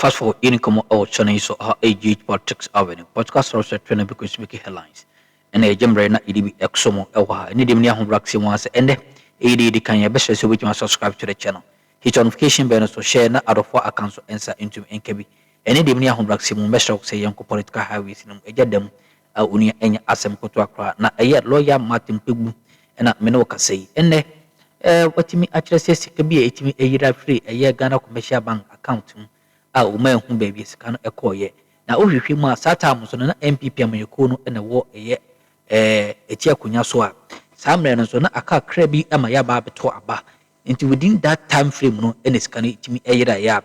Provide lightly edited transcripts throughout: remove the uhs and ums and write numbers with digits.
Fast forward in come out channel so how AG politics avenue podcast also trend because speaking headlines and a jembre na EDB exomo ewa any dim nia humbraxi once and AD can ya best so which must subscribe to the channel. Hit notification bell so share na out of four accounts so answer into NKB. Any dim nia humbraxi mo best say young political highways no eja dem uni enya asem koto akra na eye lawyer Martin Pegbu na me no ka say ene watimi actually say sika bi etimi eyira free eye Ghana commercial bank account uma hu baby sika no ekoye na ohwehwe mu a satam so na NPP amayeko no na wo eye eti akonya so a samre no so na aka kra bi ama ya ba beto aba nti within that time frame no ene sika no etimi eyira ya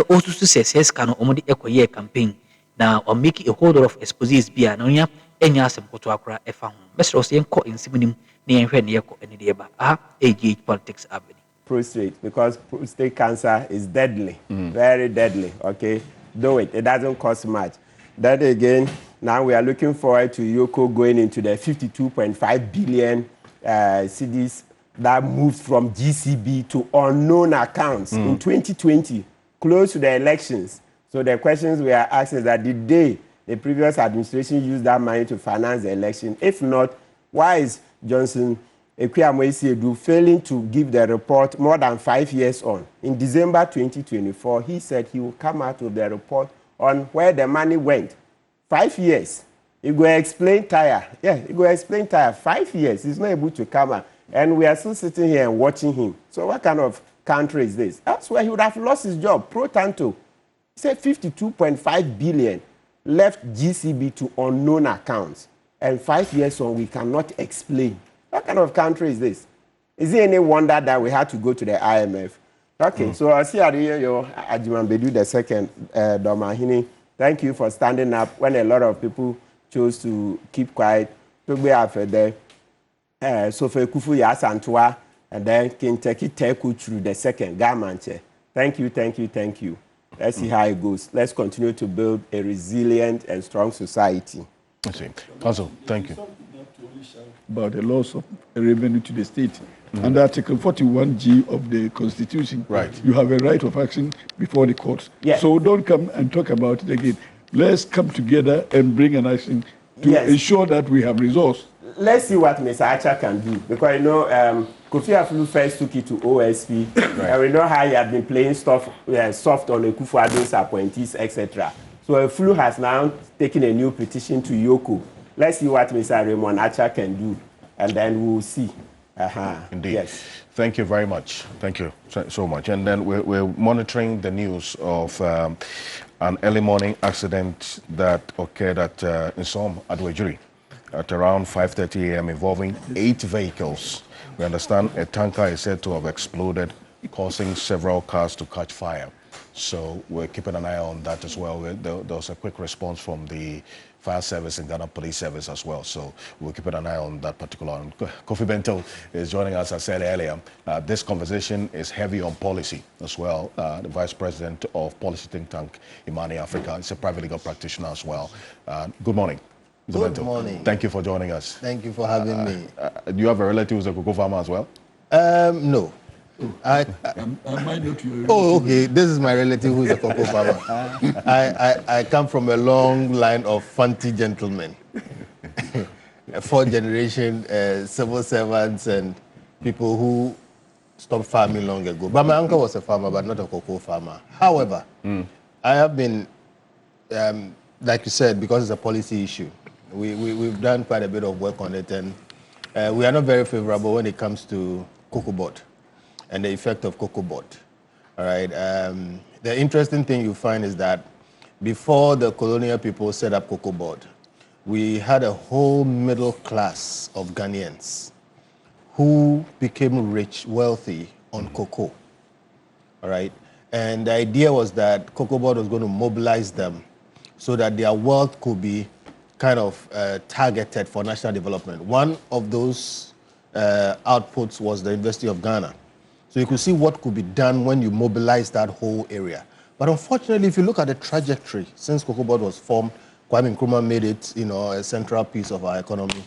osusu se sika no omode ekoye campaign na or make a whole lot of exposés bia na onya enya asem koto akra efa ho best also enko insimunim na yenhwe ne yeko ene de ba AGH politics avenue prostate, because prostate cancer is deadly, very deadly, okay? Do it. It doesn't cost much. Then again, now we are looking forward to Yoko going into the 52.5 billion cedis that moved from GCB to unknown accounts in 2020, close to the elections. So the questions we are asking is that did the previous administration use that money to finance the election? If not, why is Johnson Ekwuamoesiedu failing to give the report more than 5 years on? In December 2024, he said he will come out with the report on where the money went. 5 years. He go explain tire. Yeah, he go explain tire. 5 years. He's not able to come out. And we are still sitting here and watching him. So what kind of country is this? That's where he would have lost his job. Pro tanto. He said 52.5 billion left GCB to unknown accounts. And 5 years on, we cannot explain. What kind of country is this? Is it any wonder that we had to go to the IMF? Okay, so I see your Ajiman Bedu the second, Domahini. Thank you for standing up when a lot of people chose to keep quiet. To be after there, Sofe Kufu Yasantua, and then Kinteki Teku through the second, Gamanche. Thank you, thank you, thank you. Let's see how it goes. Let's continue to build a resilient and strong society. I see. Council, thank you. About the loss of revenue to the state. Under Article 41G of the Constitution, you have a right of action before the courts. Yes. So don't come and talk about it again. Let's come together and bring an action to ensure that we have resource. Let's see what Mr. Archer can do. Because, you know, Kofi Afulu first took it to OSP. And we know how he had been playing soft on Akufo-Addo's appointees, etc. So Afulu has now taken a new petition to Yoko. Let's see what Mr. Raymond Archer can do, and then we'll see. Indeed. Yes. Thank you very much. Thank you so much. And then we're monitoring the news of an early morning accident that occurred at Nsom Adwejuri at around 5:30 a.m. involving 8 vehicles. We understand a tanker is said to have exploded, causing several cars to catch fire. So we're keeping an eye on that as well. There was a quick response from the fire service and Ghana Police Service as well. So we're keeping an eye on that particular one. Kofi Bento is joining us, as I said earlier. This conversation is heavy on policy as well. The Vice President of Policy Think Tank, Imani Africa, is a private legal practitioner as well. Good morning. Mr. Good Bento. morning. Thank you for joining us. Thank you for having me. Do you have a relative who's a cocoa farmer as well? No. I might not you. Oh, okay. This is my relative who is a cocoa farmer. I come from a long line of Fanti gentlemen. 4th-generation civil servants and people who stopped farming long ago. But my uncle was a farmer, but not a cocoa farmer. However, I have been, like you said, because it's a policy issue, we've done quite a bit of work on it, and we are not very favorable when it comes to COCOBOD and the effect of COCOBOD. All right. The interesting thing you find is that before the colonial people set up COCOBOD, we had a whole middle class of Ghanaians who became rich, wealthy on cocoa. All right. And the idea was that COCOBOD was going to mobilize them so that their wealth could be kind of targeted for national development. One of those outputs was the University of Ghana. So you could see what could be done when you mobilize that whole area. But unfortunately, if you look at the trajectory, since COCOBOD was formed, Kwame Nkrumah made it, a central piece of our economy.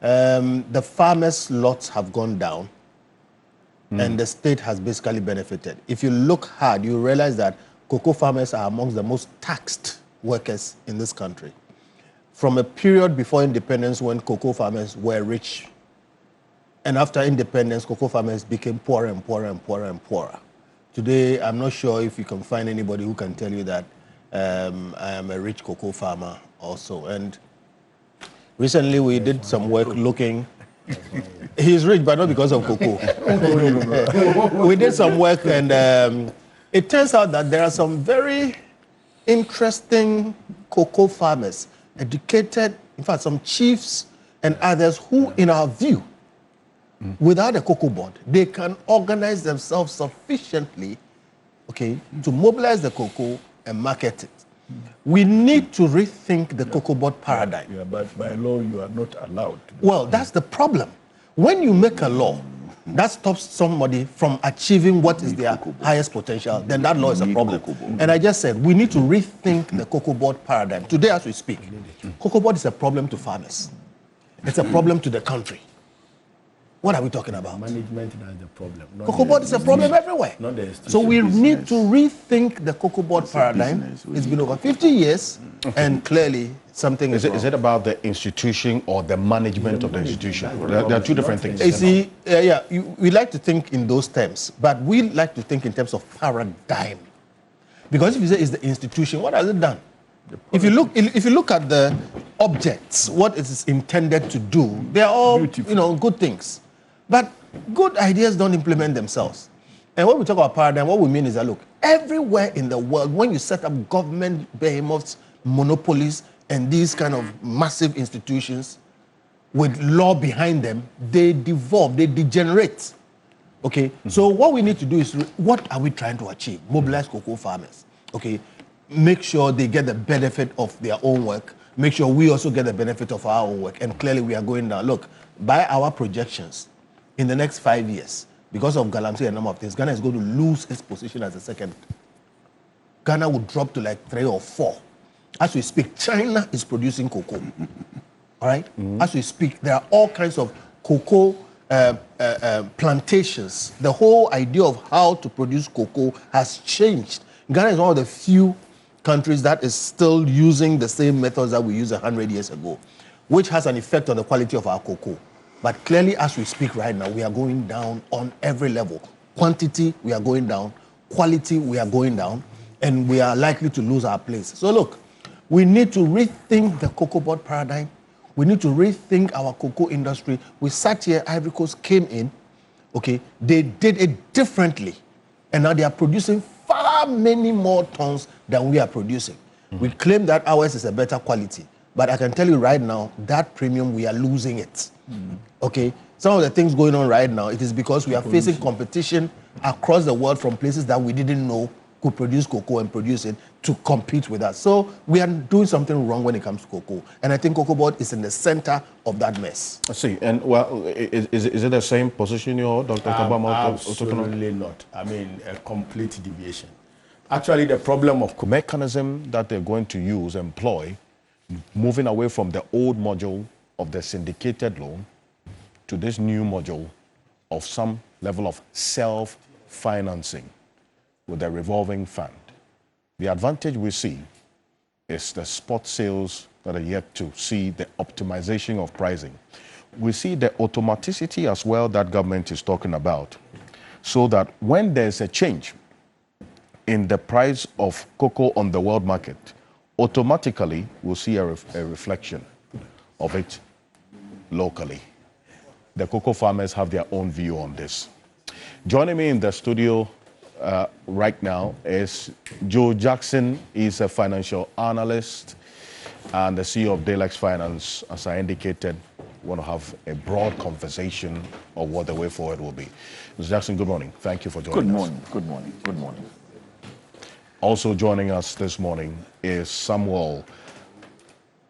The farmers' lots have gone down, and the state has basically benefited. If you look hard, you realize that cocoa farmers are amongst the most taxed workers in this country. From a period before independence when cocoa farmers were rich, and after independence, cocoa farmers became poorer and poorer and poorer and poorer. Today, I'm not sure if you can find anybody who can tell you that I am a rich cocoa farmer also. And recently, we did some work looking. He's rich, but not because of cocoa. We did some work, and it turns out that there are some very interesting cocoa farmers, educated, in fact, some chiefs and others who, in our view, without a COCOBOD, they can organize themselves sufficiently, okay, to mobilize the cocoa and market it. We need to rethink the COCOBOD paradigm. Yeah, but by law, you are not allowed to. Well, that's the problem. When you make a law that stops somebody from achieving what is their highest potential, then that law is a problem. And I just said, we need to rethink the COCOBOD paradigm. Today, as we speak, COCOBOD is a problem to farmers. It's a problem to the country. What are we talking about? Management is the problem. COCOBOD is a problem everywhere. So we need to rethink the COCOBOD paradigm. It's been over 50 years, and clearly something is wrong. Is it about the institution or the management of the institution? There are two different things. You see, we like to think in those terms, but we like to think in terms of paradigm. Because if you say it's the institution, what has it done? If you look at the objects, what it is intended to do, they are all good things. But good ideas don't implement themselves. And when we talk about paradigm, what we mean is that, look, everywhere in the world, when you set up government behemoths, monopolies, and these kind of massive institutions with law behind them, they devolve, they degenerate. Okay? So what we need to do is, what are we trying to achieve? Mobilize cocoa farmers. Okay? Make sure they get the benefit of their own work. Make sure we also get the benefit of our own work. And clearly we are going down. Look, by our projections, in the next 5 years, because of galamsey and a number of things, Ghana is going to lose its position as the second. Ghana will drop to like 3 or 4. As we speak, China is producing cocoa. All right? As we speak, there are all kinds of cocoa plantations. The whole idea of how to produce cocoa has changed. Ghana is one of the few countries that is still using the same methods that we used 100 years ago, which has an effect on the quality of our cocoa. But clearly, as we speak right now, we are going down on every level. Quantity, we are going down. Quality, we are going down. And we are likely to lose our place. So look, we need to rethink the COCOBOD paradigm. We need to rethink our cocoa industry. We sat here, Ivory Coast came in, okay, they did it differently. And now they are producing far many more tons than we are producing. We claim that ours is a better quality. But I can tell you right now, that premium, we are losing it. Okay? Some of the things going on right now, it is because we are facing competition across the world from places that we didn't know could produce cocoa and produce it to compete with us. So we are doing something wrong when it comes to cocoa. And I think COCOBOD is in the center of that mess. I see. And, well, is it the same position you're, Dr. Kabama? Absolutely not. I mean, a complete deviation. Actually, the problem of mechanism that they're going to employ, moving away from the old module of the syndicated loan to this new module of some level of self-financing with a revolving fund. The advantage we see is the spot sales that are yet to see the optimization of pricing. We see the automaticity as well that government is talking about, so that when there's a change in the price of cocoa on the world market, automatically we'll see a reflection of it locally. The cocoa farmers have their own view on this. Joining me in the studio right now is Joe Jackson. He's a financial analyst and the CEO of Daylex Finance. As I indicated, we want to have a broad conversation of what the way forward will be. Mr. Jackson, good morning. Thank you for joining us. Good morning. Good morning. Also joining us this morning is Samuel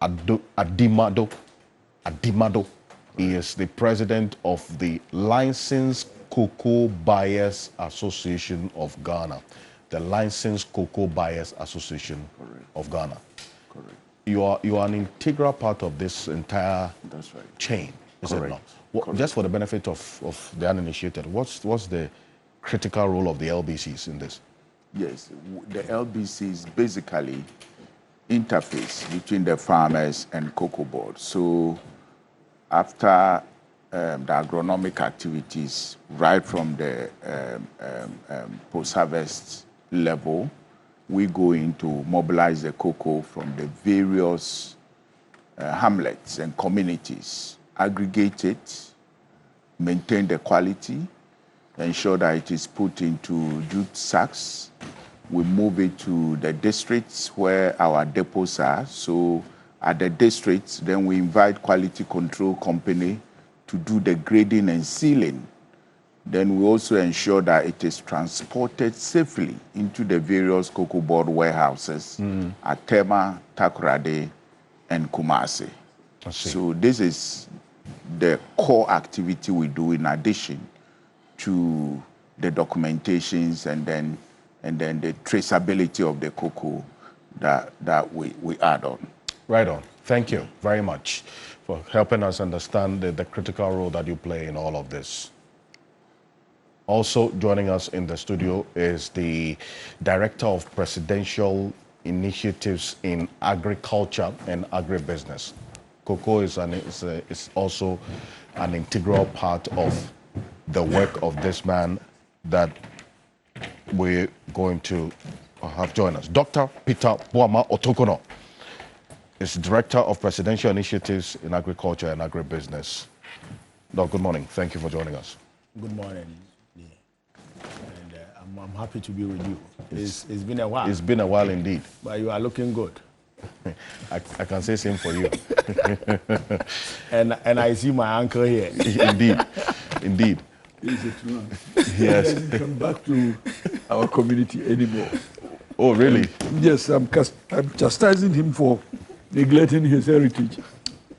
Adimado. He is the president of the Licensed Cocoa Buyers Association of Ghana. The Licensed Cocoa Buyers Association of Ghana. Correct. You are an integral part of this entire chain, is it not? Just for the benefit of the uninitiated, what's the critical role of the LBCs in this? Yes, the LBC is basically interface between the farmers and COCOBOD. So after the agronomic activities, right from the post-harvest level, we go in to mobilize the cocoa from the various hamlets and communities, aggregate it, maintain the quality, ensure that it is put into jute sacks. We move it to the districts where our depots are. So at the districts, then we invite quality control company to do the grading and sealing. Then we also ensure that it is transported safely into the various COCOBOD warehouses at Tema, Takoradi, and Kumasi. So this is the core activity we do in addition to the documentations and then the traceability of the cocoa that we add on. Right on. Thank you very much for helping us understand the critical role that you play in all of this. Also joining us in the studio is the Director of Presidential Initiatives in Agriculture and Agribusiness. Cocoa is also an integral part of the work of this man that we're going to have join us. Dr. Peter Boama Otokono is Director of Presidential Initiatives in Agriculture and Agribusiness. Doc, good morning. Thank you for joining us. Good morning. And I'm happy to be with you. It's been a while. It's been a while indeed. But you are looking good. I can say same for you. and I see my uncle here. Indeed. Is it wrong? Yes. He doesn't come back to our community anymore. Oh, really? Yes, I'm chastising him for neglecting his heritage.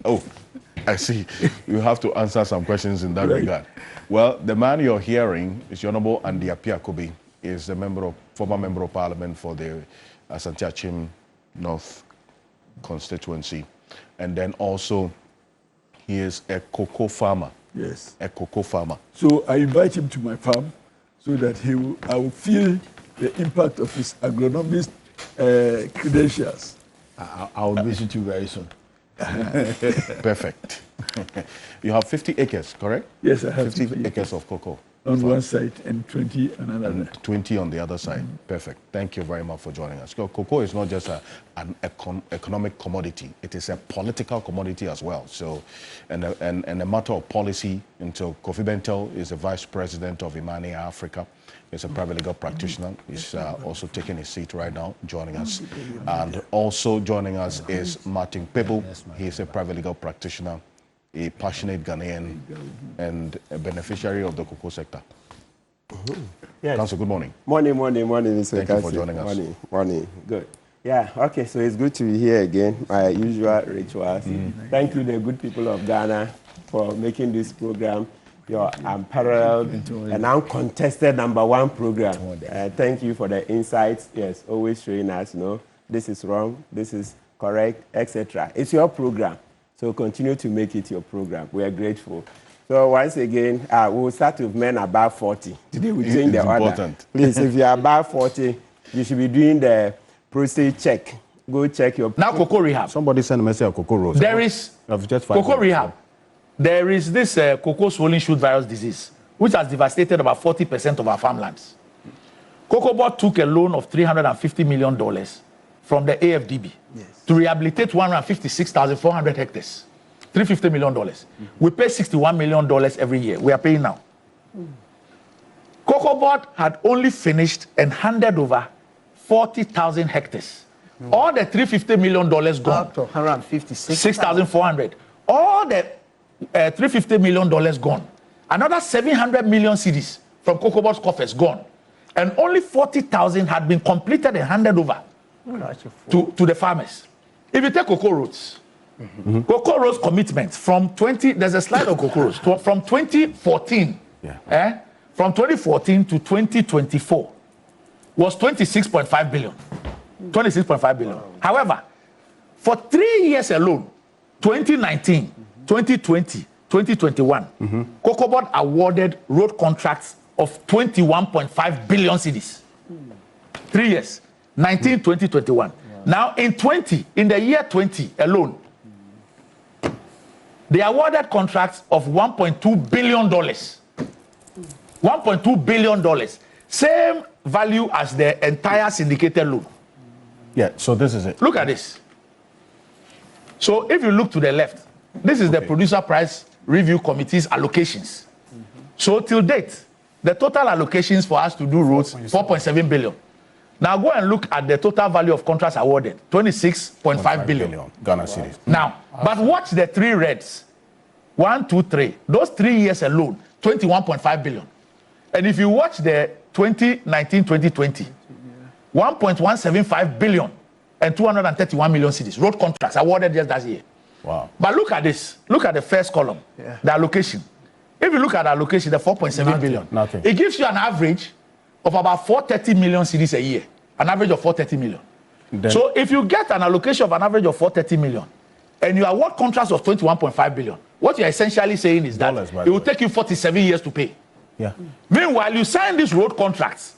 Oh, I see. You have to answer some questions in that regard. Well, the man you're hearing is Honorable Andy Apiakobi. He is a former member of parliament for the Asante Achim North constituency. And then also, he is a cocoa farmer. Yes. A cocoa farmer. So I invite him to my farm so that I will feel the impact of his agronomist credentials. I will visit you very soon. Perfect. You have 50 acres, correct? Yes, I have 50 acres of cocoa. On one side and 20 on another. And 20 on the other side. Perfect. Thank you very much for joining us. Cocoa is not just an economic commodity. It is a political commodity as well. So, and a matter of policy. Until Kofi Bentel is the Vice President of Imani Africa. He's a private legal practitioner. He's also taking his seat right now, joining us. And also joining us is Martin Pebu. He is a private legal practitioner, a passionate Ghanaian, and a beneficiary of the cocoa sector. Yes. Council, good morning. Morning, Mr. Thank you for joining us. Morning. Good. Yeah, okay, so it's good to be here again, my usual rituals. Thank you, the good people of Ghana, for making this program your unparalleled and uncontested #1 program. Thank you for the insights. Yes, always showing us, this is wrong, this is correct, etc. It's your program, so continue to make it your program. We are grateful. So once again, we'll start with men above 40. Today we change the order. Important. Please, if you are above 40, you should be doing the prostate check. Go check your... Now, cocoa rehab. Somebody send a message of cocoa rose. There is cocoa rehab. There is this cocoa swollen shoot virus disease, which has devastated about 40% of our farmlands. COCOBOD took a loan of $350 million from the AFDB to rehabilitate 156,400 hectares. $350 million. We pay $61 million every year. We are paying now. COCOBOD had only finished and handed over 40,000 hectares. All the $350 million gone. Out of 6,400. All the $350 million gone. Another 700 million cedis from COCOBOD's coffers gone. And only 40,000 had been completed and handed over to the farmers. If you take cocoa roads, cocoa roads commitments from there's a slide on cocoa roads, from 2014, from 2014 to 2024 was 26.5 billion. 26.5 billion. However, for 3 years alone, 2019, 2020, 2021, COCOBOD awarded road contracts of 21.5 billion cedis. 3 years, 19, 20, 21. Now, in the year 20 alone, they awarded contracts of $1.2 billion. $1.2 billion. Same value as the entire syndicated loan. Yeah, so this is it. Look at this. So if you look to the left, this is the producer price review committee's allocations. So till date, the total allocations for us to do roads, 4.7 billion. Now go and look at the total value of contracts awarded, 26.5 billion. Ghana cedis. Now, but watch the three reds. 1, 2, 3. Those 3 years alone, 21.5 billion. And if you watch the 2019, 2020, 1.175 billion and 231 million cedis road contracts awarded just that year. Wow. But look at this. Look at the first column, the allocation. If you look at the allocation, the 4.7 billion, nothing. It gives you an average of about 430 million cedis a year, an average of 430 million. Then, so if you get an allocation of an average of 430 million and you award contracts of 21.5 billion, what you're essentially saying is that it will take you 47 years to pay. Yeah. Meanwhile, you sign these road contracts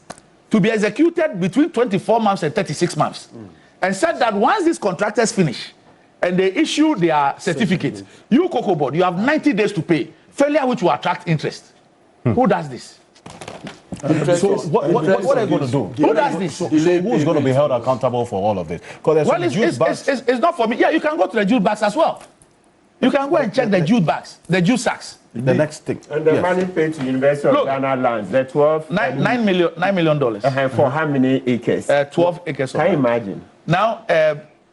to be executed between 24 months and 36 months. And said that once these contractors finish and they issue their certificate, you, COCOBOD, you have 90 days to pay, failure which will attract interest. Who does this? So what are you going to do? Who does this? So who's going to be held accountable for all of this? Well, it's not for me. Yeah, you can go to the jute bags as well. You can go and check the jute bags, the jute sacks. The next thing. And the money paid to University of Ghana lands, the 12... $9 million. For how many acres? 12 acres. Can you imagine? Now,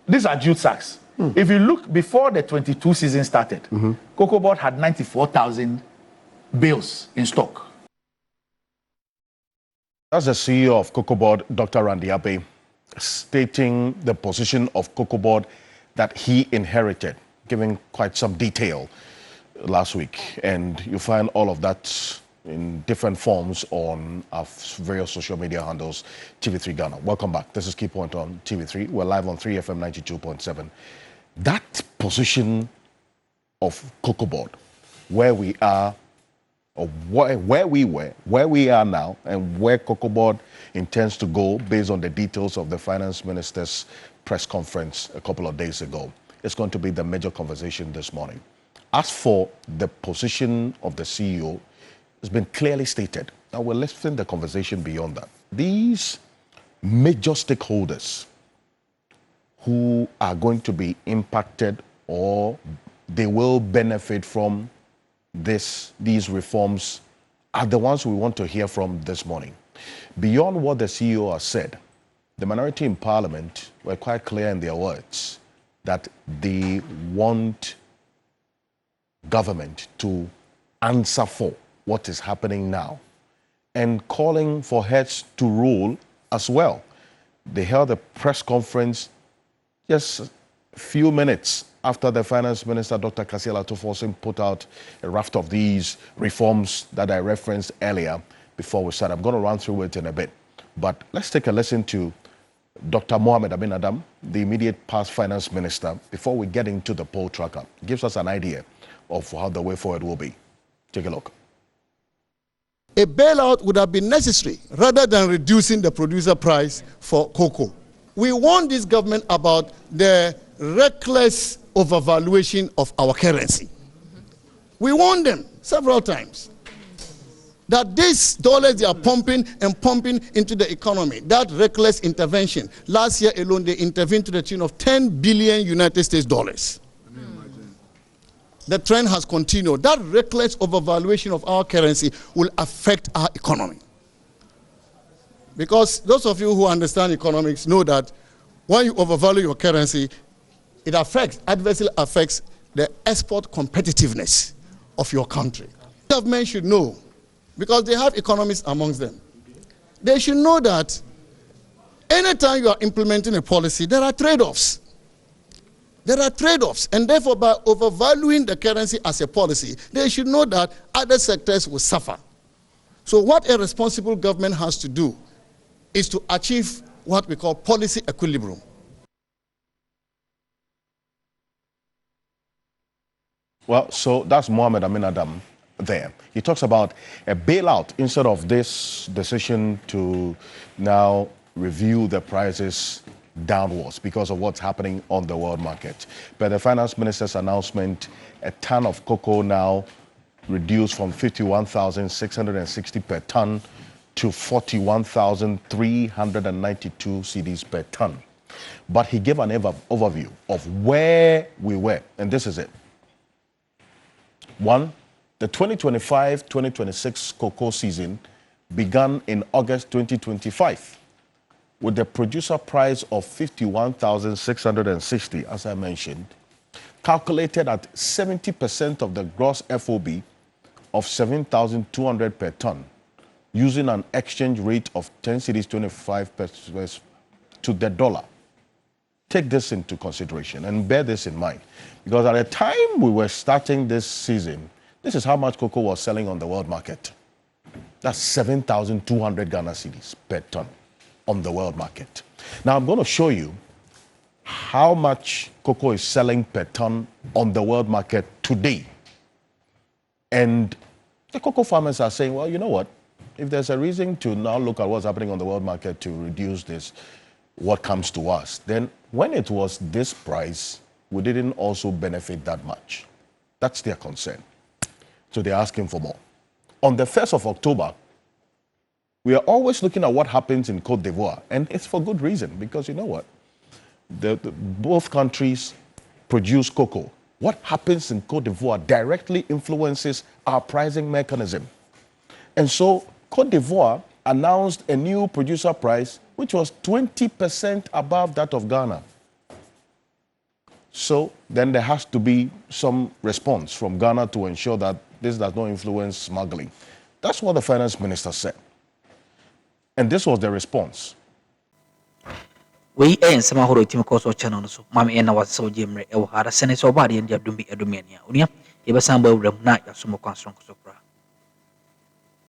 these are jute sacks. If you look before the 22 season started, COCOBOD had 94,000 bales in stock. That's the CEO of COCOBOD, Dr. Randy Abbey, stating the position of COCOBOD that he inherited, giving quite some detail last week. And you find all of that in different forms on our various social media handles, TV3 Ghana. Welcome back. This is Key Point on TV3. We're live on 3FM 92.7. That position of COCOBOD, where we are, or where we were, where we are now, and where COCOBOD intends to go based on the details of the finance minister's press conference a couple of days ago, is going to be the major conversation this morning. As for the position of the CEO, it's been clearly stated. Now we're lifting the conversation beyond that. These major stakeholders who are going to be impacted or they will benefit from these reforms are the ones we want to hear from this morning. Beyond what the CEO has said, the minority in Parliament were quite clear in their words that they want government to answer for what is happening now and calling for heads to rule as well. They held a press conference just a few minutes after the finance minister, Dr. Kasiela Tuforsim, put out a raft of these reforms that I referenced earlier before we start. I'm going to run through it in a bit. But let's take a listen to Dr. Mohamed Amin Adam, the immediate past finance minister, before we get into the poll tracker. It gives us an idea of how the way forward will be. Take a look. A bailout would have been necessary rather than reducing the producer price for cocoa. We warned this government about the reckless overvaluation of our currency. We warned them several times that these dollars they are pumping and pumping into the economy, that reckless intervention. Last year alone, they intervened to the tune of 10 billion United States dollars. The trend has continued. That reckless overvaluation of our currency will affect our economy. Because those of you who understand economics know that when you overvalue your currency, it adversely affects the export competitiveness of your country. Government should know, because they have economists amongst them. They should know that anytime you are implementing a policy, there are trade-offs. There are trade-offs, and therefore by overvaluing the currency as a policy, they should know that other sectors will suffer. So what a responsible government has to do is to achieve what we call policy equilibrium. Well, so that's Mohamed Amin Adam there. He talks about a bailout instead of this decision to now review the prices downwards because of what's happening on the world market. But the finance minister's announcement, a ton of cocoa now reduced from 51,660 per ton to 41,392 cedis per ton. But he gave an overview of where we were, and this is it. One, the 2025-2026 cocoa season began in August 2025 with the producer price of 51,660, as I mentioned, calculated at 70% of the gross FOB of 7,200 per ton, using an exchange rate of 10 cedis 25 pesos to the dollar. Take this into consideration and bear this in mind, because at the time we were starting this season, this is how much cocoa was selling on the world market. That's 7,200 Ghana cedis per ton on the world market. Now I'm going to show you how much cocoa is selling per ton on the world market today. And the cocoa farmers are saying, well, you know what? If there's a reason to now look at what's happening on the world market to reduce this, what comes to us, then when it was this price, we didn't also benefit that much. That's their concern. So they're asking for more. On the 1st of October, we are always looking at what happens in Côte d'Ivoire, and it's for good reason, because you know what? Both countries produce cocoa. What happens in Côte d'Ivoire directly influences our pricing mechanism. And so Côte d'Ivoire announced a new producer price which was 20% above that of Ghana. So then there has to be some response from Ghana to ensure that this does not influence smuggling. That's what the finance minister said. And this was the response. We ain't some who team course or channel so mammy and I was so jimmy or had a senator body and the Dumbi Edumania. Unia, if a sample room night, some more strong.